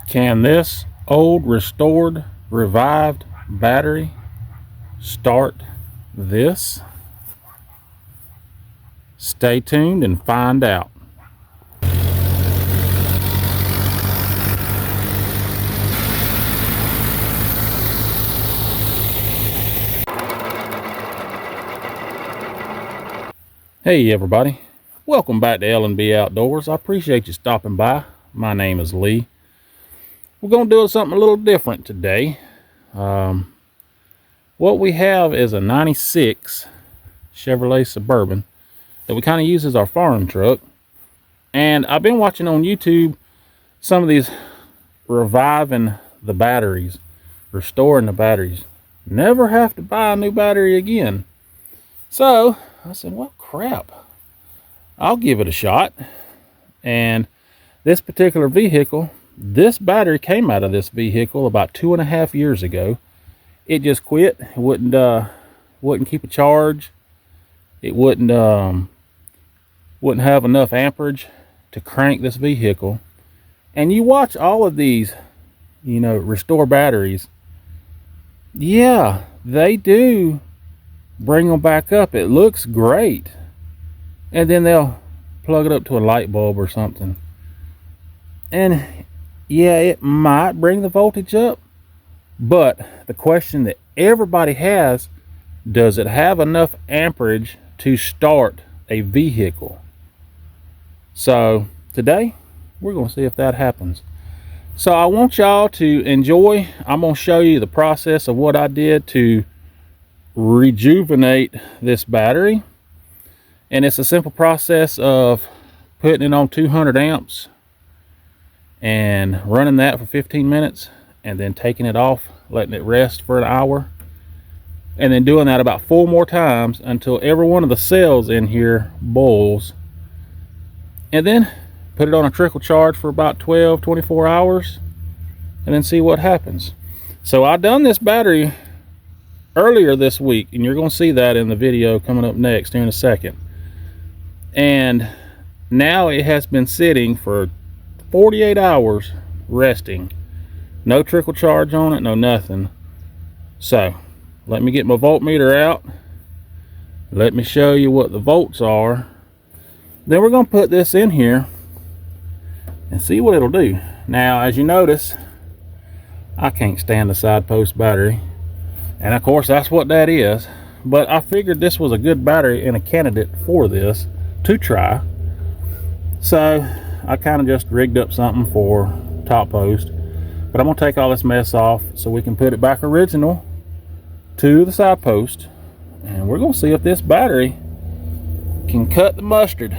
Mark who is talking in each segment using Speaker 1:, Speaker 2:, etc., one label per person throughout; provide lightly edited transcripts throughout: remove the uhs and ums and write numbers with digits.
Speaker 1: Can this old, restored, revived battery start this? Stay tuned and find out. Hey everybody, welcome back to L&B Outdoors. I appreciate you stopping by. My name is Lee. We're going to do something a little different today. What we have is a 96 Chevrolet Suburban that we kind of use as our farm truck. And I've been watching on YouTube some of these reviving the batteries, restoring the batteries. Never have to buy a new battery again. So I said, well, crap, I'll give it a shot. And this particular vehicle, this battery came out of this vehicle about 2.5 years ago. It just quit. It wouldn't keep a charge. It wouldn't have enough amperage to crank this vehicle. And you watch all of these, restore batteries. Yeah, they do bring them back up. It looks great. And then they'll plug it up to a light bulb or something. And yeah, it might bring the voltage up. But the question that everybody has, does it have enough amperage to start a vehicle? So today, we're going to see if that happens. So I want y'all to enjoy. I'm going to show you the process of what I did to rejuvenate this battery. And it's a simple process of putting it on 200 amps and running that for 15 minutes and then taking it off, letting it rest for an hour, and then doing that about 4 more times until every one of the cells in here boils, and then put it on a trickle charge for about 24 hours and then see what happens. So I done this battery earlier this week, and you're going to see that in the video coming up next here in a second. And now it has been sitting for 48 hours resting. No trickle charge on it, no nothing. So let me get my voltmeter out. Let me show you what the volts are. Then we're going to put this in here and see what it'll do. Now, as you notice, I can't stand the side post battery. And of course, that's what that is. But I figured this was a good battery and a candidate for this to try. So I kind of just rigged up something for top post. But I'm going to take all this mess off so we can put it back original to the side post. And we're going to see if this battery can cut the mustard.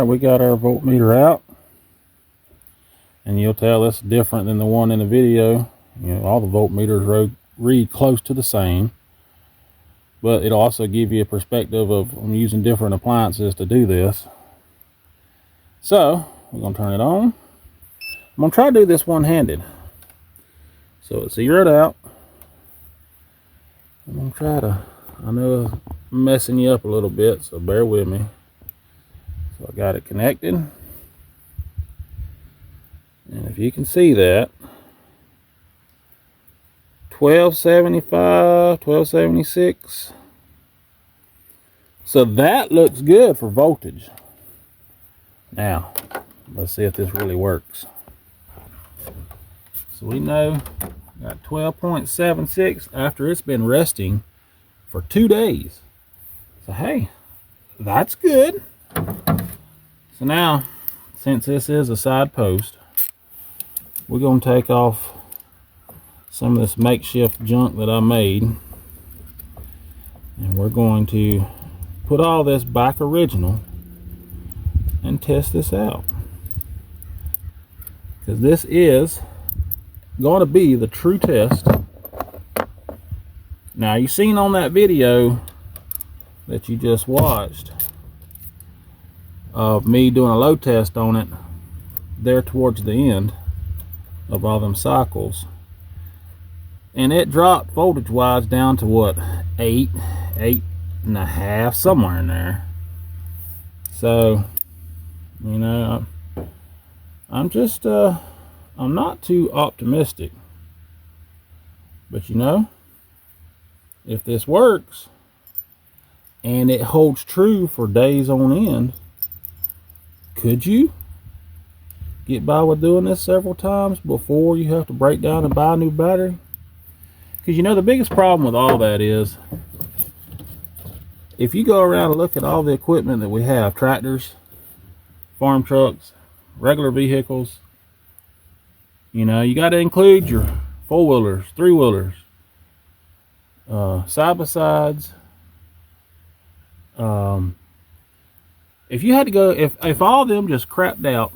Speaker 1: we got our voltmeter out, and you'll tell it's different than the one in the video. You know, all the voltmeters read close to the same, but it'll also give you a perspective of I'm using different appliances to do this. So we're gonna turn it on. I'm gonna try to do this one-handed. So it's zeroed out. I'm gonna try to, I know I'm messing you up a little bit, so bear with me. So I got it connected. And if you can see that, 1275, 1276. So that looks good for voltage. Now, let's see if this really works. So we know got 12.76 after it's been resting for 2 days. So hey, that's good. So now, since this is a side post, we're going to take off some of this makeshift junk that I made, and we're going to put all this back original and test this out, because this is going to be the true test. Now, you seen on that video that you just watched of me doing a load test on it there towards the end of all them cycles, and it dropped voltage wise down to what, 8.5, somewhere in there. So, you know, I'm just I'm not too optimistic, but you know, if this works and it holds true for days on end, could you get by with doing this several times before you have to break down and buy a new battery? Because you know, the biggest problem with all that is, if you go around and look at all the equipment that we have, tractors, farm trucks, regular vehicles, you know, you got to include your four-wheelers, three-wheelers, side-by-sides. If you had to go, if all of them just crapped out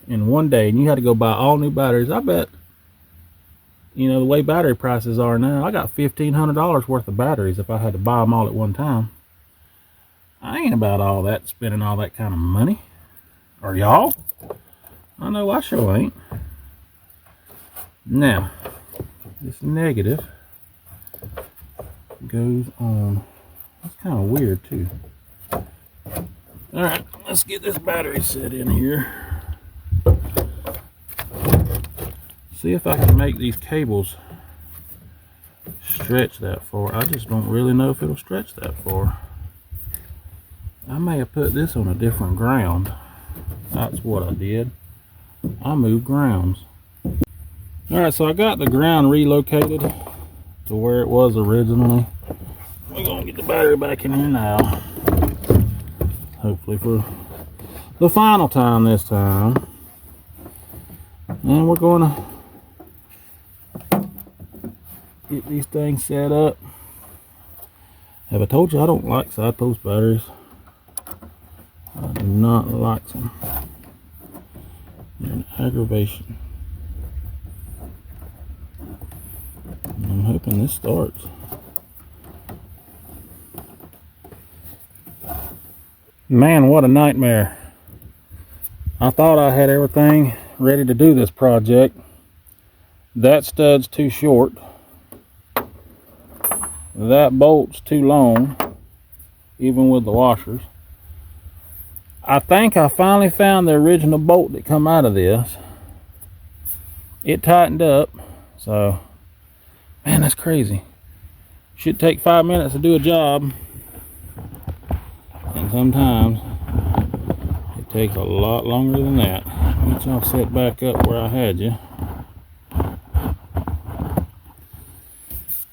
Speaker 1: in one day and you had to go buy all new batteries, I bet, you know, the way battery prices are now, I got $1,500 worth of batteries if I had to buy them all at one time. I ain't about all that, spending all that kind of money. Are y'all? I know I sure ain't. Now, this negative goes on. That's kind of weird too. Alright, let's get this battery set in here. See if I can make these cables stretch that far. I just don't really know if it'll stretch that far. I may have put this on a different ground. That's what I did. I moved grounds. Alright, so I got the ground relocated to where it was originally. We're going to get the battery back in here now. Hopefully for the final time this time. And we're going to get these things set up. Have I told you I don't like side post batteries? I do not like them. They're an aggravation. I'm hoping this starts. Man, what a nightmare. I thought I had everything ready to do this project. That stud's too short. That bolt's too long, even with the washers. I think I finally found the original bolt that come out of this. It tightened up, so man, that's crazy. Should take 5 minutes to do a job, and sometimes it takes a lot longer than that. Get y'all set back up where I had you.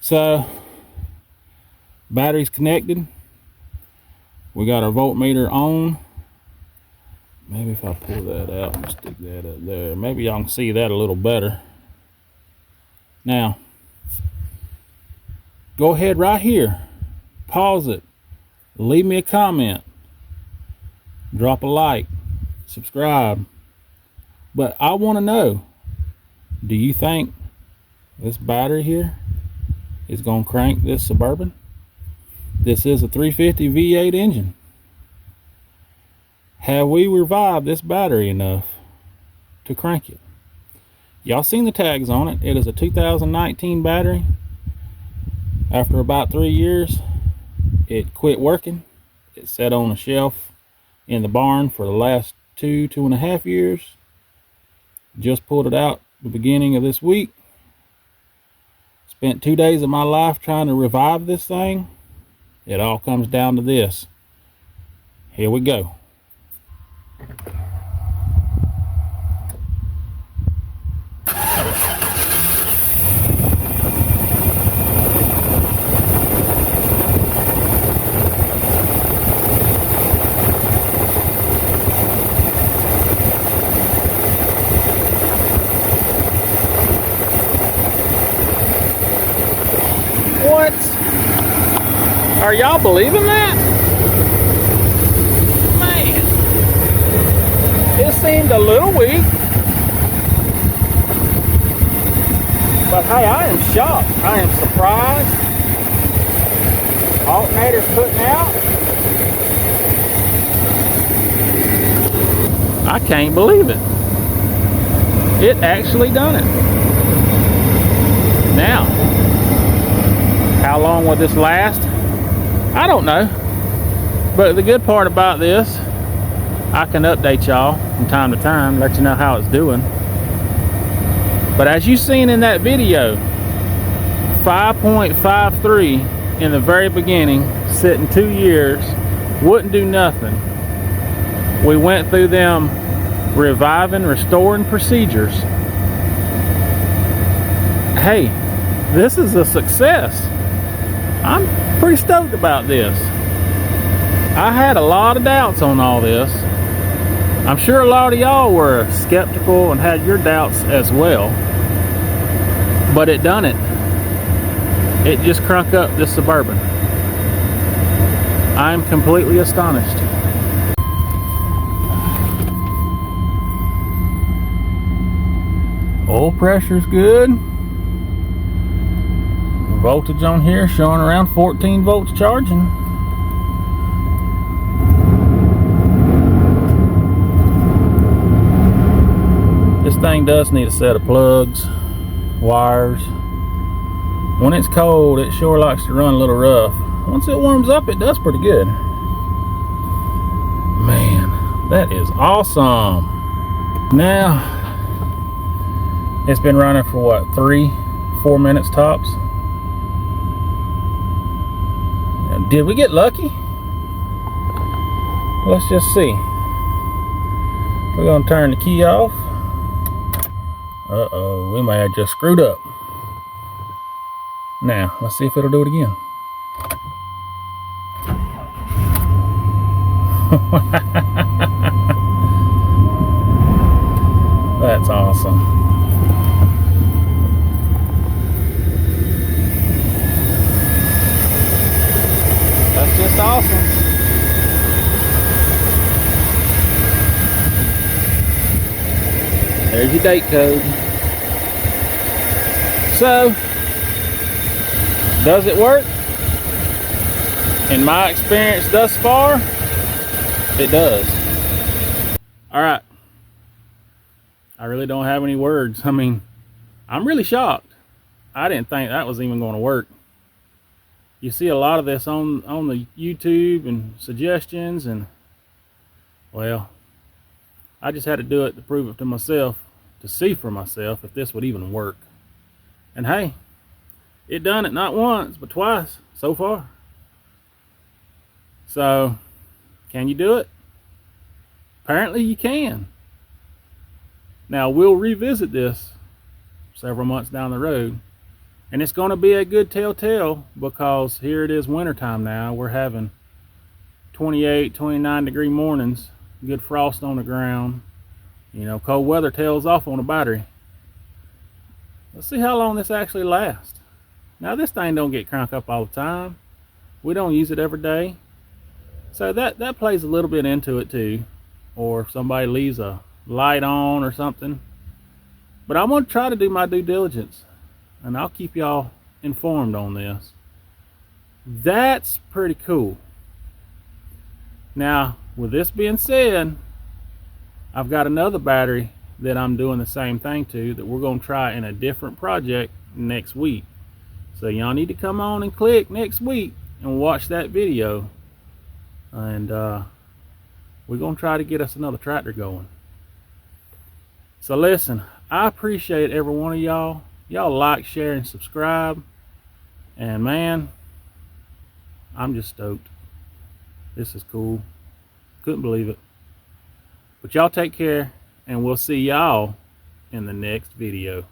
Speaker 1: So, battery's connected. We got our voltmeter on. Maybe if I pull that out and stick that up there, maybe y'all can see that a little better. Now, go ahead right here, pause it, leave me a comment, drop a like, subscribe. But I want to know, do you think this battery here is going to crank this Suburban? This is a 350 V8 engine. Have we revived this battery enough to crank it? Y'all seen the tags on it. It is a 2019 battery. After about 3 years, it quit working. It sat on a shelf in the barn for the last 2.5 years. Just pulled it out the beginning of this week. Spent 2 days of my life trying to revive this thing. It all comes down to this. Here we go. What? Are y'all believing that? Man, it seemed a little weak, but hey, I am shocked. I am surprised. Alternator's putting out. I can't believe it. It actually done it. Now, how long will this last? I don't know. But the good part about this, I can update y'all from time to time, let you know how it's doing. But as you seen in that video, 5.53 in the very beginning, sitting 2 years, wouldn't do nothing. We went through them reviving, restoring procedures. Hey, this is a success. I'm pretty stoked about this. I had a lot of doubts on all this. I'm sure a lot of y'all were skeptical and had your doubts as well. But it done it. It just crunk up this Suburban. I'm completely astonished. Oil pressure's good. Voltage on here showing around 14 volts charging. This thing does need a set of plugs, wires. When it's cold, it sure likes to run a little rough. Once it warms up, it does pretty good. Man, that is awesome. Now, it's been running for what, 3-4 minutes tops? Did we get lucky? Let's just see. We're gonna turn the key off. Uh-oh, we may have just screwed up. Now, let's see if it'll do it again. That's awesome. That's just awesome. There's your date code. So, does it work? In my experience thus far, it does. Alright. I really don't have any words. I mean, I'm really shocked. I didn't think that was even going to work. You see a lot of this on the YouTube and suggestions, and well, I just had to do it to prove it to myself, to see for myself if this would even work. And hey, it done it not once but twice so far. So, can you do it? Apparently you can. Now we'll revisit this several months down the road. And it's going to be a good telltale, because here it is wintertime now. We're having 28, 29 degree mornings, good frost on the ground. You know, cold weather tails off on a battery. Let's see how long this actually lasts. Now this thing don't get cranked up all the time. We don't use it every day. So that plays a little bit into it too. or if somebody leaves a light on or something. But I'm going to try to do my due diligence, and I'll keep y'all informed on this. That's pretty cool. Now, with this being said, I've got another battery that I'm doing the same thing to that we're going to try in a different project next week. So y'all need to come on and click next week and watch that video. And we're going to try to get us another tractor going. So listen, I appreciate every one of y'all. Y'all like, share, and subscribe. And man, I'm just stoked. This is cool. Couldn't believe it. But y'all take care, and we'll see y'all in the next video.